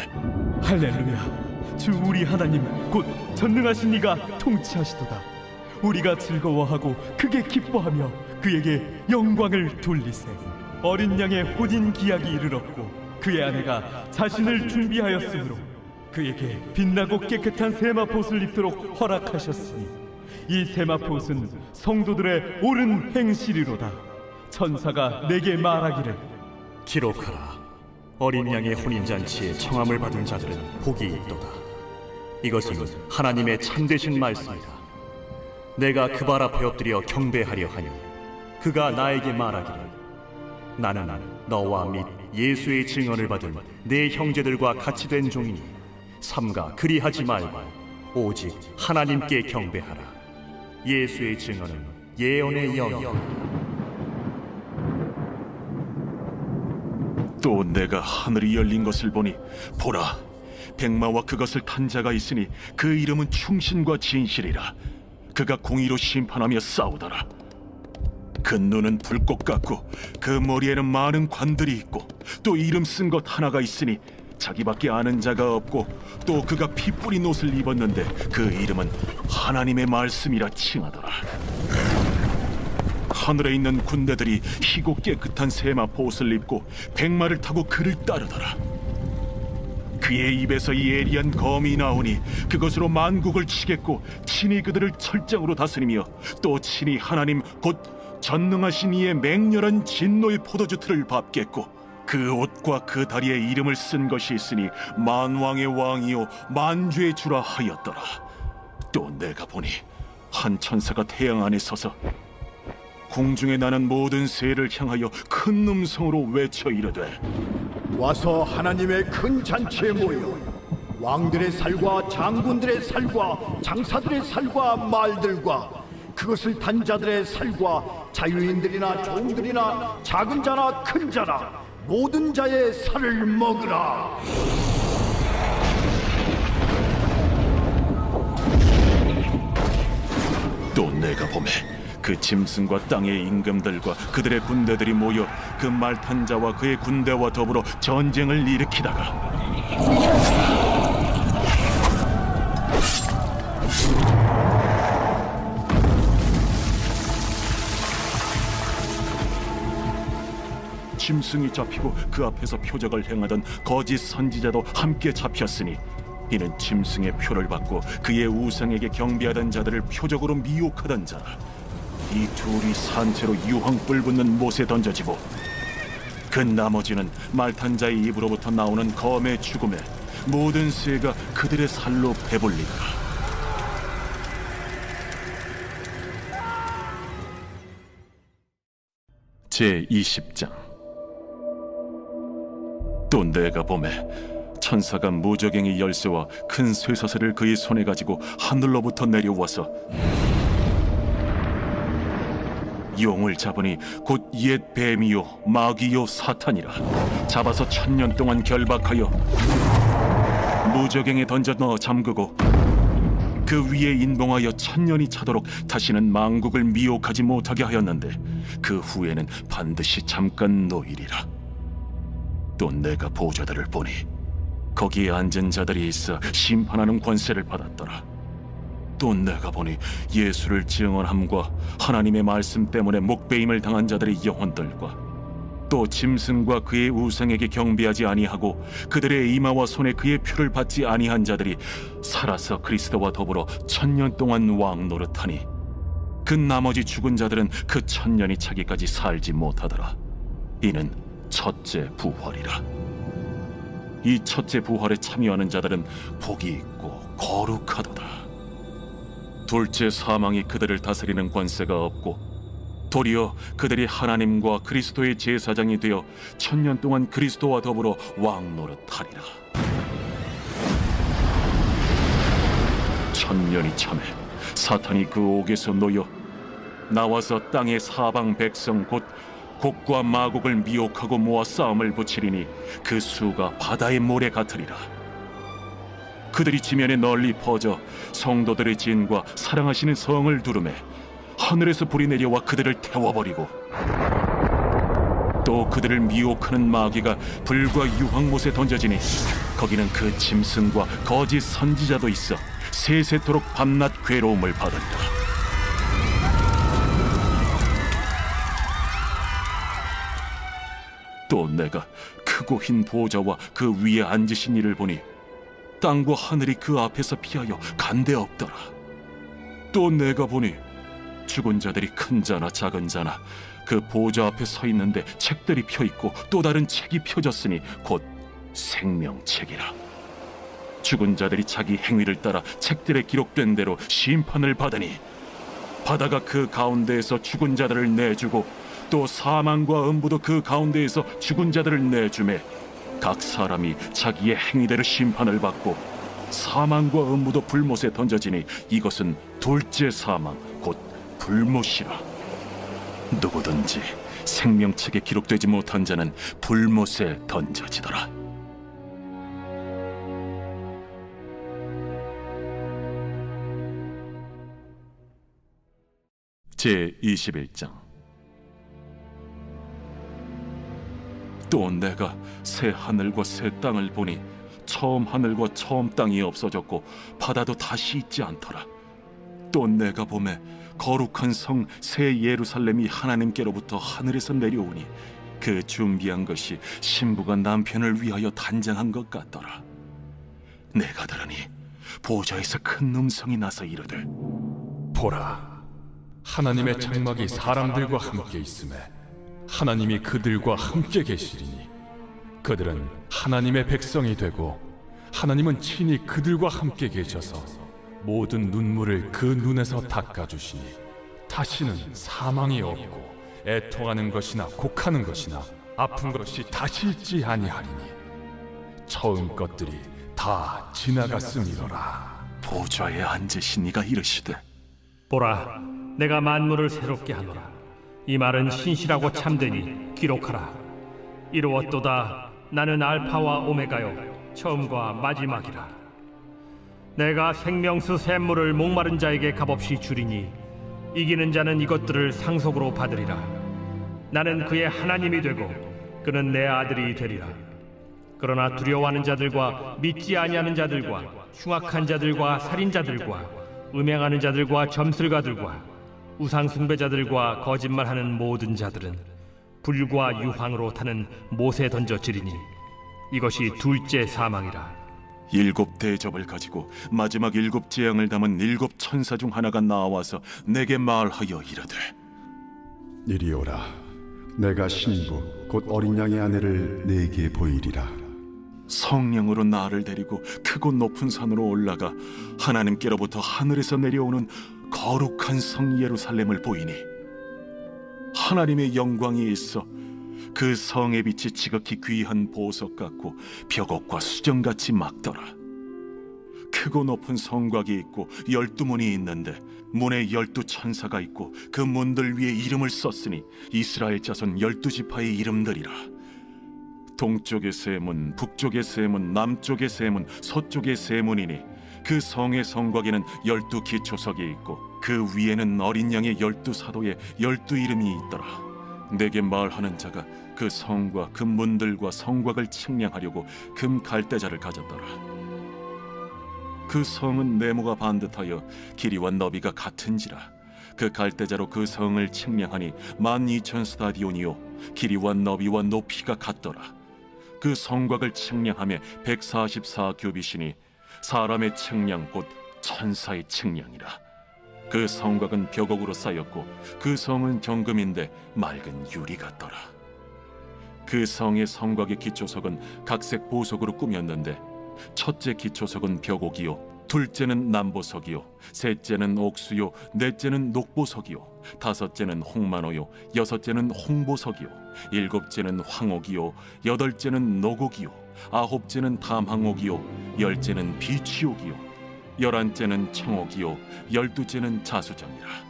할렐루야. 주 우리 하나님 곧 전능하신 이가 통치하시도다. 우리가 즐거워하고 크게 기뻐하며 그에게 영광을 돌리세. 어린 양의 혼인 기약이 이르렀고 그의 아내가 자신을 준비하였으므로 그에게 빛나고 깨끗한 세마포옷을 입도록 허락하셨으니 이 세마포옷은 성도들의 옳은 행실이로다. 천사가 내게 말하기를 기록하라. 어린 양의 혼인잔치에 청함을 받은 자들은 복이 있도다. 이것은 하나님의 참되신 말씀이다. 내가 그 발 앞에 엎드려 경배하려 하니 그가 나에게 말하기를 나는 너와 및 예수의 증언을 받은 내 형제들과 같이 된 종이니 삼가 그리하지 말고 오직 하나님께 경배하라. 예수의 증언은 예언의 영이다. 또 내가 하늘이 열린 것을 보니 보라, 백마와 그것을 탄 자가 있으니 그 이름은 충신과 진실이라. 그가 공의로 심판하며 싸우더라. 그 눈은 불꽃 같고 그 머리에는 많은 관들이 있고 또 이름 쓴 것 하나가 있으니 자기밖에 아는 자가 없고 또 그가 피 뿌린 옷을 입었는데 그 이름은 하나님의 말씀이라 칭하더라. 하늘에 있는 군대들이 희고 깨끗한 세마포 옷을 입고 백마를 타고 그를 따르더라. 그의 입에서 예리한 검이 나오니 그것으로 만국을 치겠고 친히 그들을 철장으로 다스리며 또 친히 하나님 곧 전능하신 이의 맹렬한 진노의 포도주 틀을 밟겠고 그 옷과 그 다리에 이름을 쓴 것이 있으니 만왕의 왕이요 만주의 주라 하였더라. 또 내가 보니 한 천사가 태양 안에 서서 공중에 나는 모든 새를 향하여 큰 음성으로 외쳐 이르되 와서 하나님의 큰 잔치에 모여 왕들의 살과 장군들의 살과 장사들의 살과 말들과 그것을 탄 자들의 살과 자유인들이나 종들이나 작은 자나 큰 자나 모든 자의 살을 먹으라. 또 내가 보매 그 짐승과 땅의 임금들과 그들의 군대들이 모여 그 말 탄 자와 그의 군대와 더불어 전쟁을 일으키다가 짐승이 잡히고 그 앞에서 표적을 행하던 거짓 선지자도 함께 잡혔으니 이는 짐승의 표를 받고 그의 우상에게 경배하던 자들을 표적으로 미혹하던 자라. 이 둘이 산채로 유황불 붙는 못에 던져지고 그 나머지는 말탄 자의 입으로부터 나오는 검의 죽음에 모든 새가 그들의 살로 배불리더라. 제20장. 또 내가 보매 천사가 무저갱이 열쇠와 큰 쇠사슬을 그의 손에 가지고 하늘로부터 내려와서 용을 잡으니 곧 옛 뱀이요 마귀요 사탄이라. 잡아서 1000년 동안 결박하여 무저갱에 던져 넣어 잠그고 그 위에 인봉하여 1000년이 차도록 다시는 만국을 미혹하지 못하게 하였는데 그 후에는 반드시 잠깐 노이리라. 또 내가 보좌들을 보니 거기에 앉은 자들이 있어 심판하는 권세를 받았더라. 또 내가 보니 예수를 증언함과 하나님의 말씀 때문에 목베임을 당한 자들의 영혼들과 또 짐승과 그의 우상에게 경배하지 아니하고 그들의 이마와 손에 그의 표를 받지 아니한 자들이 살아서 그리스도와 더불어 1000년 동안 왕 노릇하니 그 나머지 죽은 자들은 그 1000년이 차기까지 살지 못하더라. 이는 첫째 부활이라. 이 첫째 부활에 참여하는 자들은 복이 있고 거룩하도다. 둘째 사망이 그들을 다스리는 권세가 없고 도리어 그들이 하나님과 그리스도의 제사장이 되어 1000년 동안 그리스도와 더불어 왕노릇하리라. 1000년이 참에 사탄이 그 옥에서 놓여 나와서 땅의 사방 백성 곧 곡과 마곡을 미혹하고 모아 싸움을 붙이리니 그 수가 바다의 모래 같으리라. 그들이 지면에 널리 퍼져 성도들의 진과 사랑하시는 성을 두르매 하늘에서 불이 내려와 그들을 태워버리고 또 그들을 미혹하는 마귀가 불과 유황못에 던져지니 거기는 그 짐승과 거짓 선지자도 있어 세세토록 밤낮 괴로움을 받으리라. 또 내가 크고 흰 보좌와 그 위에 앉으신 이를 보니 땅과 하늘이 그 앞에서 피하여 간데 없더라. 또 내가 보니 죽은 자들이 큰 자나 작은 자나 그 보좌 앞에 서 있는데 책들이 펴 있고 또 다른 책이 펴졌으니 곧 생명책이라. 죽은 자들이 자기 행위를 따라 책들에 기록된 대로 심판을 받으니 바다가 그 가운데에서 죽은 자들을 내주고 또 사망과 음부도 그 가운데에서 죽은 자들을 내주매 각 사람이 자기의 행위대로 심판을 받고 사망과 음부도 불못에 던져지니 이것은 둘째 사망 곧 불못이라. 누구든지 생명책에 기록되지 못한 자는 불못에 던져지더라. 제21장. 또 내가 새 하늘과 새 땅을 보니 처음 하늘과 처음 땅이 없어졌고 바다도 다시 있지 않더라. 또 내가 보매 거룩한 성 새 예루살렘이 하나님께로부터 하늘에서 내려오니 그 준비한 것이 신부가 남편을 위하여 단장한 것 같더라. 내가 들으니 보좌에서 큰 음성이 나서 이르되 보라, 하나님의 장막이 사람들과 함께 있음에 하나님이 그들과 함께 계시리니 그들은 하나님의 백성이 되고 하나님은 친히 그들과 함께 계셔서 모든 눈물을 그 눈에서 닦아주시니 다시는 사망이 없고 애통하는 것이나 곡하는 것이나 아픈 것이 다시 있지 아니하리니 처음 것들이 다 지나갔음이로라. 보좌에 앉으신 이가 이르시되 보라, 내가 만물을 새롭게 하노라. 이 말은 신실하고 참되니 기록하라. 이루었도다. 나는 알파와 오메가요 처음과 마지막이라. 내가 생명수 샘물을 목마른 자에게 값없이 주리니 이기는 자는 이것들을 상속으로 받으리라. 나는 그의 하나님이 되고 그는 내 아들이 되리라. 그러나 두려워하는 자들과 믿지 아니하는 자들과 흉악한 자들과 살인자들과 음행하는 자들과 점술가들과 우상 숭배자들과 거짓말하는 모든 자들은 불과 유황으로 타는 못에 던져지리니 이것이 둘째 사망이라. 7 대접을 가지고 마지막 7 재앙을 담은 7 천사 중 하나가 나와서 내게 말하여 이르되 이리 오라. 내가 신부 곧 어린 양의 아내를 네게 보이리라. 성령으로 나를 데리고 크고 높은 산으로 올라가 하나님께로부터 하늘에서 내려오는 거룩한 성 예루살렘을 보이니 하나님의 영광이 있어 그 성의 빛이 지극히 귀한 보석 같고 벽옥과 수정같이 막더라. 크고 높은 성곽이 있고 12문이 있는데 문에 12 천사가 있고 그 문들 위에 이름을 썼으니 이스라엘 자손 12지파의 이름들이라. 동쪽의 세 문, 북쪽의 세 문, 남쪽의 세 문, 서쪽의 세 문이니 그 성의 성곽에는 12 기초석이 있고 그 위에는 어린 양의 12 사도의 12 이름이 있더라. 내게 말하는 자가 그 성과 그 문들과 성곽을 측량하려고 금 갈대자를 가졌더라. 그 성은 네모가 반듯하여 길이와 너비가 같은지라. 그 갈대자로 그 성을 측량하니 12,000 스타디온이요 길이와 너비와 높이가 같더라. 그 성곽을 측량하며 144 규빗이니 사람의 측량 곧 천사의 측량이라. 그 성곽은 벽옥으로 쌓였고 그 성은 정금인데 맑은 유리 같더라. 그 성의 성곽의 기초석은 각색 보석으로 꾸몄는데 첫째 기초석은 벽옥이요 둘째는 남보석이요, 셋째는 옥수요, 넷째는 녹보석이요, 다섯째는 홍만호요, 여섯째는 홍보석이요, 일곱째는 황옥이요, 여덟째는 노곡이요, 아홉째는 담항옥이요, 열째는 비취옥이요, 열한째는 청옥이요, 열두째는 자수정이라.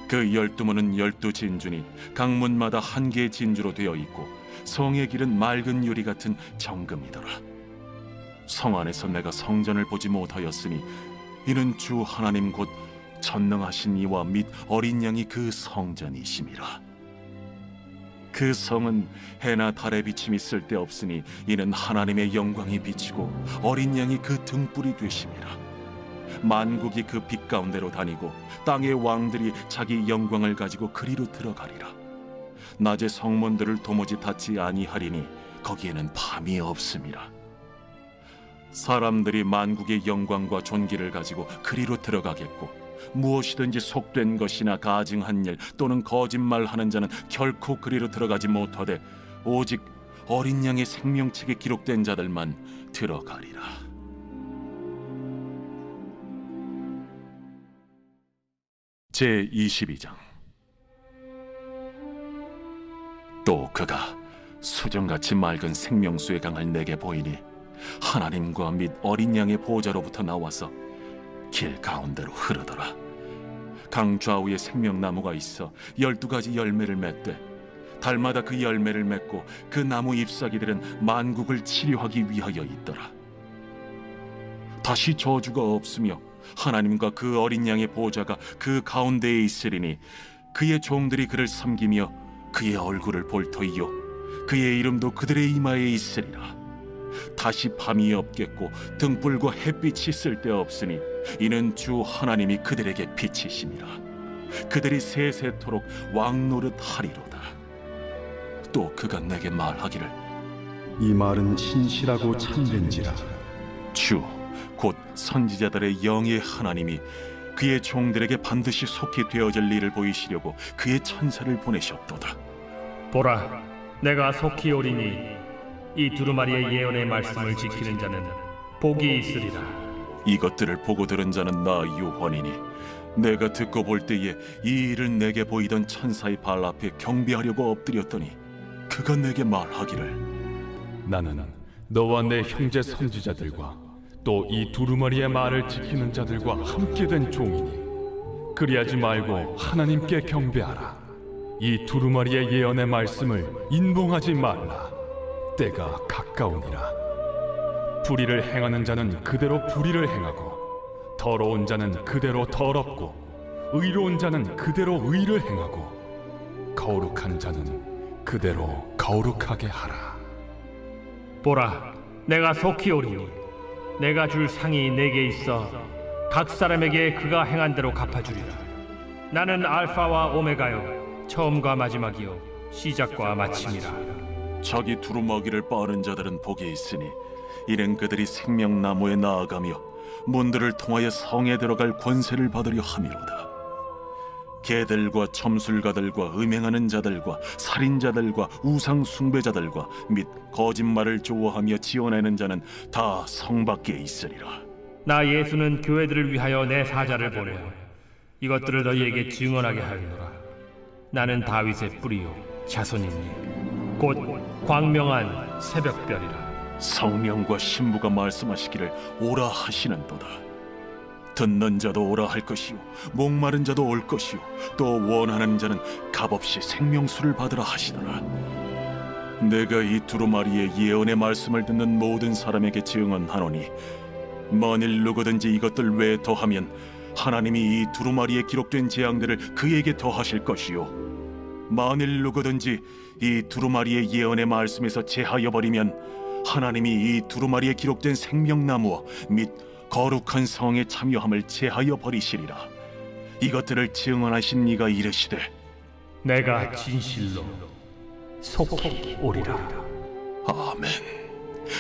그 12문은 12진주니 각 문마다 한 개의 진주로 되어 있고 성의 길은 맑은 유리 같은 정금이더라. 성 안에서 내가 성전을 보지 못하였으니 이는 주 하나님 곧 전능하신 이와 및 어린 양이 그 성전이심이라. 그 성은 해나 달의 비침이 쓸데없으니 이는 하나님의 영광이 비치고 어린 양이 그 등불이 되심이라. 만국이 그 빛 가운데로 다니고 땅의 왕들이 자기 영광을 가지고 그리로 들어가리라. 낮에 성문들을 도무지 닫지 아니하리니 거기에는 밤이 없음이라. 사람들이 만국의 영광과 존귀를 가지고 그리로 들어가겠고 무엇이든지 속된 것이나 가증한 일 또는 거짓말하는 자는 결코 그리로 들어가지 못하되 오직 어린 양의 생명책에 기록된 자들만 들어가리라. 제22장. 또 그가 수정같이 맑은 생명수의 강을 내게 보이니 하나님과 및 어린 양의 보좌로부터 나와서 길 가운데로 흐르더라. 강 좌우에 생명나무가 있어 12가지 열매를 맺되 달마다 그 열매를 맺고 그 나무 잎사귀들은 만국을 치료하기 위하여 있더라. 다시 저주가 없으며 하나님과 그 어린 양의 보좌가 그 가운데에 있으리니 그의 종들이 그를 섬기며 그의 얼굴을 볼 터이요 그의 이름도 그들의 이마에 있으리라. 다시 밤이 없겠고 등불과 햇빛이 쓸데없으니 이는 주 하나님이 그들에게 빛이심이라. 그들이 세세토록 왕노릇 하리로다. 또 그가 내게 말하기를 이 말은 신실하고 참된지라. 주 곧 선지자들의 영의 하나님이 그의 종들에게 반드시 속히 되어질 일을 보이시려고 그의 천사를 보내셨도다. 보라, 내가 속히 오리니 이 두루마리의 예언의 말씀을 지키는 자는 복이 있으리라. 이것들을 보고 들은 자는 나 요한이니 내가 듣고 볼 때에 이 일을 내게 보이던 천사의 발 앞에 경배하려고 엎드렸더니 그가 내게 말하기를 나는 너와 내 형제 선지자들과 또 이 두루마리의 말을 지키는 자들과 함께 된 종이니 그리하지 말고 하나님께 경배하라. 이 두루마리의 예언의 말씀을 인봉하지 말라. 때가 가까우니라. 불의를 행하는 자는 그대로 불의를 행하고 더러운 자는 그대로 더럽고 의로운 자는 그대로 의를 행하고 거룩한 자는 그대로 거룩하게 하라. 보라, 내가 속히 오리니 내가 줄 상이 내게 있어 각 사람에게 그가 행한 대로 갚아주리라. 나는 알파와 오메가요 처음과 마지막이요 시작과 마침이라. 자기 두루마기를 빠는 자들은 복이 있으니 이는 그들이 생명나무에 나아가며 문들을 통하여 성에 들어갈 권세를 받으려 함이로다. 개들과 점술가들과 음행하는 자들과 살인자들과 우상 숭배자들과 및 거짓말을 좋아하며 지어내는 자는 다 성 밖에 있으리라. 나 예수는 교회들을 위하여 내 사자를 보내어 이것들을 너희에게 증언하게 하리노라. 나는 다윗의 뿌리요 자손이니 곧 광명한 새벽별이라. 성령과 신부가 말씀하시기를 오라 하시는도다. 듣는 자도 오라 할 것이요 목마른 자도 올 것이요 또 원하는 자는 값없이 생명수를 받으라 하시더라. 내가 이 두루마리의 예언의 말씀을 듣는 모든 사람에게 증언하노니 만일 누구든지 이것들 외에 더하면 하나님이 이 두루마리에 기록된 재앙들을 그에게 더하실 것이요 만일 누구든지 이 두루마리의 예언의 말씀에서 제하여 버리면 하나님이 이 두루마리에 기록된 생명나무와 및 거룩한 성에 참여함을 제하여 버리시리라. 이것들을 증언하신 이가 이르시되 내가 진실로 속히 오리라. 아멘.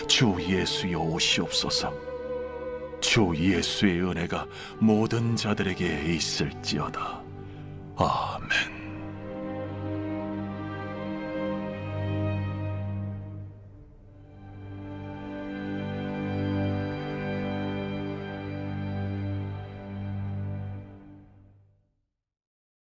주 예수여 오시옵소서. 주 예수의 은혜가 모든 자들에게 있을지어다. 아멘.